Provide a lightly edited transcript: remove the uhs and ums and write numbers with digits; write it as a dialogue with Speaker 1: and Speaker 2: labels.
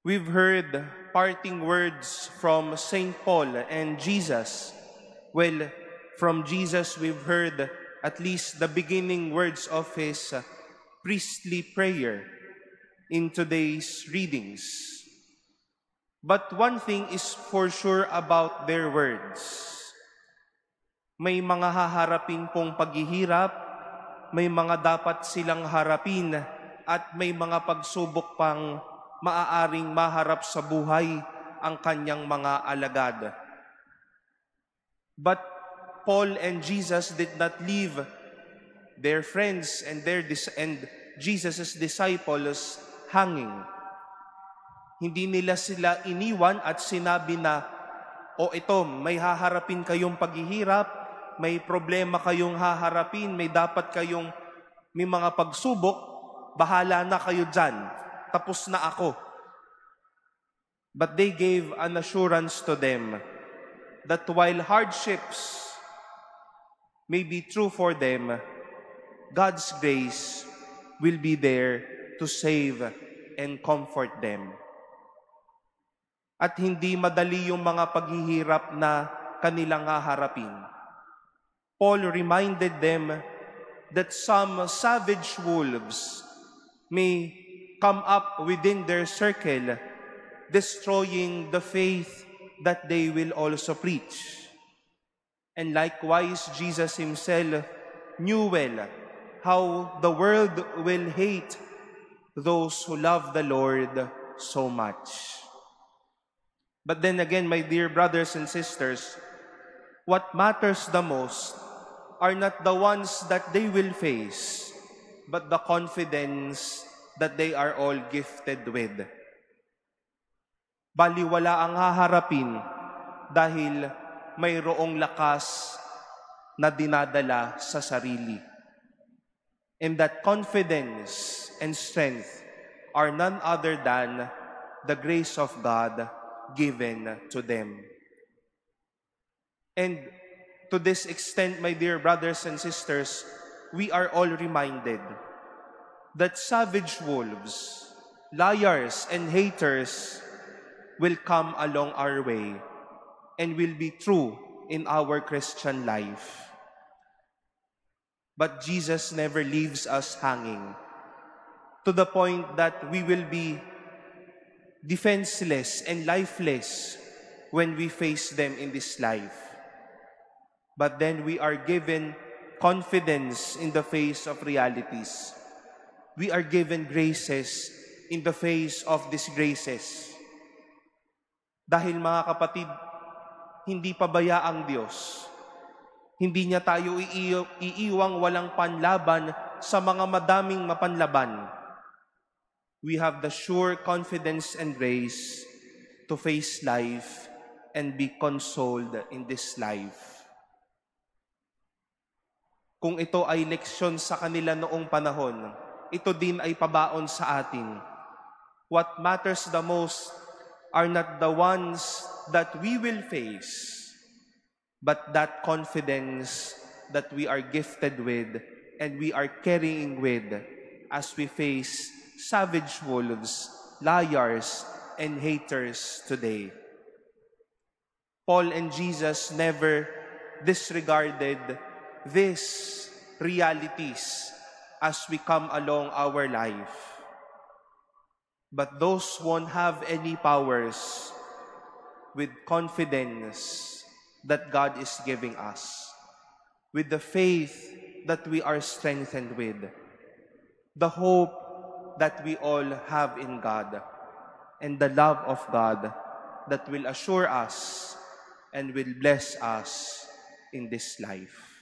Speaker 1: We've heard parting words from St. Paul and Jesus. Well, from Jesus, we've heard at least the beginning words of his priestly prayer in today's readings. But one thing is for sure about their words. May mga haharapin pong paghihirap, may mga dapat silang harapin, at may mga pagsubok pang maaaring maharap sa buhay ang kanyang mga alagad. But Paul and Jesus did not leave their friends and Jesus' disciples hanging. Hindi nila sila iniwan at sinabi na, ito, may haharapin kayong paghihirap, may problema kayong haharapin, may mga pagsubok, bahala na kayo dyan, tapos na ako. But they gave an assurance to them that while hardships may be true for them, God's grace will be there to save and comfort them. At hindi madali yung mga paghihirap na kanilang haharapin. Paul reminded them that some savage wolves may come up within their circle, destroying the faith that they will also preach. And likewise, Jesus himself knew well how the world will hate those who love the Lord so much. But then again, my dear brothers and sisters, what matters the most are not the ones that they will face, but the confidence that they are all gifted with. Baliwala ang haharapin dahil mayroong lakas na dinadala sa sarili. And that confidence and strength are none other than the grace of God given to them. And to this extent, my dear brothers and sisters, we are all reminded that savage wolves, liars, and haters will come along our way and will be true in our Christian life. But Jesus never leaves us hanging to the point that we will be defenseless and lifeless when we face them in this life. But then we are given confidence in the face of realities. We are given graces in the face of disgraces. Dahil mga kapatid, hindi pabaya ang Diyos. Hindi niya tayo iiwang walang panlaban sa mga madaming mapanlaban. We have the sure confidence and grace to face life and be consoled in this life. Kung ito ay leksyon sa kanila noong panahon, ito din ay pabaon sa atin. What matters the most are not the ones that we will face, but that confidence that we are gifted with and we are carrying with as we face savage wolves, liars, and haters today. Paul and Jesus never disregarded these realities as we come along our life. But those won't have any powers with confidence that God is giving us, with the faith that we are strengthened with, the hope that we all have in God, and the love of God that will assure us and will bless us in this life.